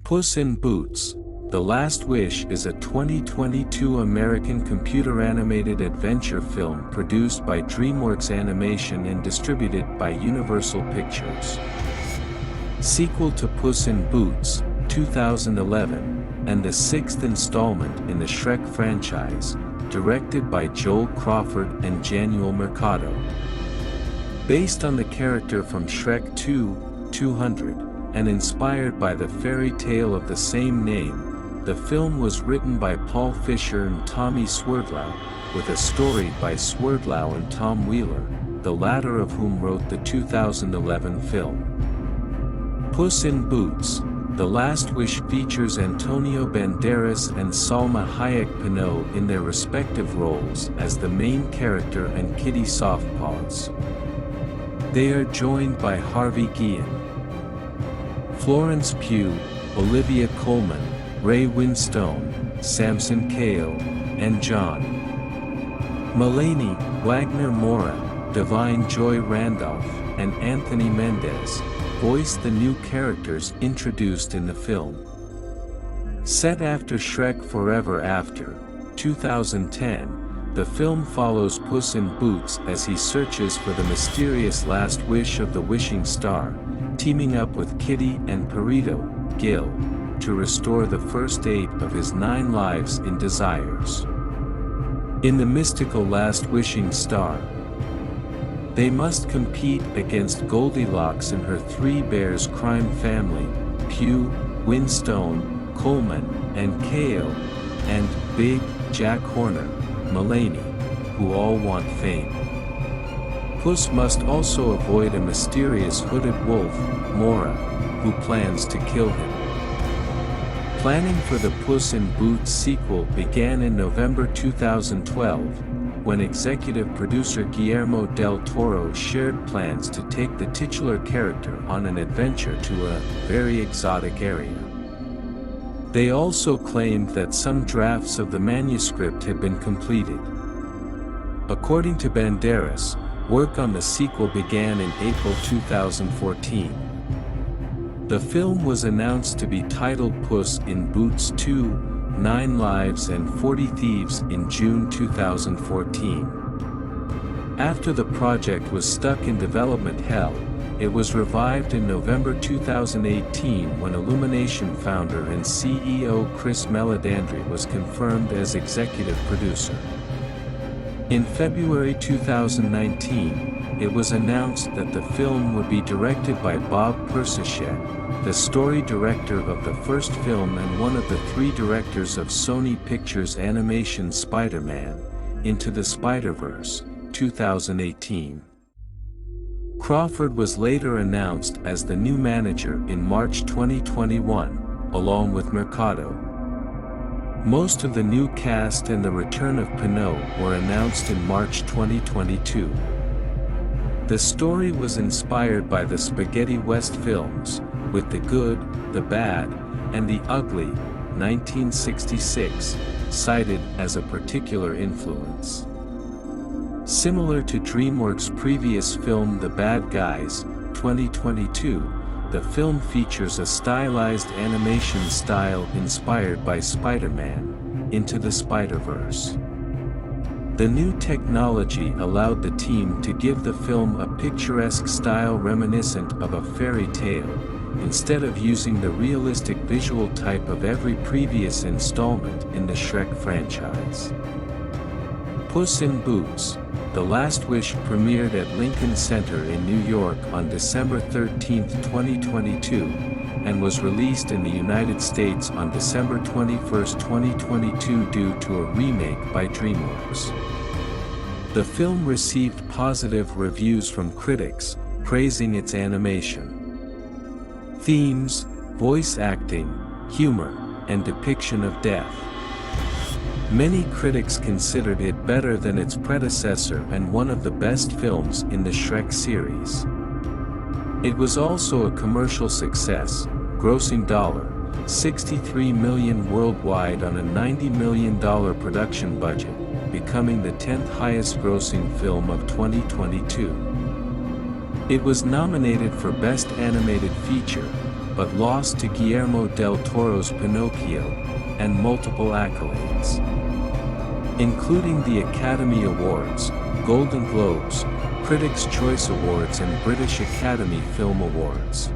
Puss in Boots: The Last Wish is a 2022 American computer-animated adventure film produced by DreamWorks Animation and distributed by Universal Pictures. Sequel to Puss in Boots, 2011, and the sixth installment in the Shrek franchise, directed by Joel Crawford and Januel Mercado. Based on the character from Shrek 2, and inspired by the fairy tale of the same name, the film was written by Paul Fisher and Tommy Swerdlow, with a story by Swerdlow and Tom Wheeler, the latter of whom wrote the 2011 film. Puss in Boots: The Last Wish features Antonio Banderas and Salma Hayek Pinault in their respective roles as the main character and Kitty Softpaws. They are joined by Harvey Guillen, Florence Pugh, Olivia Colman, Ray Winstone, Samson Kayo, and John Mulaney, Wagner Moura, Divine Joy Randolph, and Anthony Mendez voice the new characters introduced in the film. Set after Shrek Forever After, 2010, the film follows Puss in Boots as he searches for the mysterious last wish of the wishing star, teaming up with Kitty and Perito, Gil, to restore the first 8 of his 9 lives in desires. In the mystical last wishing star, they must compete against Goldilocks and her 3 bears crime family, Pugh, Winstone, Coleman, and Kayo, and Big Jack Horner, Mulaney, who all want fame. Puss must also avoid a mysterious hooded wolf, Moura, who plans to kill him. Planning for the Puss in Boots sequel began in November 2012, when executive producer Guillermo del Toro shared plans to take the titular character on an adventure to a very exotic area. They also claimed that some drafts of the manuscript had been completed. According to Banderas, work on the sequel began in April 2014. The film was announced to be titled Puss in Boots 2: 9 Lives and 40 Thieves in June 2014. After the project was stuck in development hell, it was revived in November 2018 when Illumination founder and CEO Chris Meledandri was confirmed as executive producer. In February 2019, it was announced that the film would be directed by Bob Persichette, the story director of the first film and one of the 3 directors of Sony Pictures' animation Spider-Man: Into the Spider-Verse, 2018. Crawford was later announced as the new manager in March 2021, along with Mercado. Most of the new cast and the return of Pinault were announced in March 2022. The story was inspired by the Spaghetti West films, with The Good, the Bad, and the Ugly, 1966, cited as a particular influence. Similar to DreamWorks' previous film The Bad Guys, 2022, the film features a stylized animation style inspired by Spider-Man: Into the Spider-Verse. The new technology allowed the team to give the film a picturesque style reminiscent of a fairy tale, instead of using the realistic visual type of every previous installment in the Shrek franchise. Puss in Boots: The Last Wish premiered at Lincoln Center in New York on December 13, 2022, and was released in the United States on December 21, 2022 due to a remake by DreamWorks. The film received positive reviews from critics, praising its animation, themes, voice acting, humor, and depiction of death. Many critics considered it better than its predecessor and one of the best films in the Shrek series. It was also a commercial success, grossing $63 million worldwide on a $90 million production budget, becoming the 10th highest grossing film of 2022. It was nominated for Best Animated Feature, but lost to Guillermo del Toro's Pinocchio, and multiple accolades, including the Academy Awards, Golden Globes, Critics' Choice Awards and British Academy Film Awards.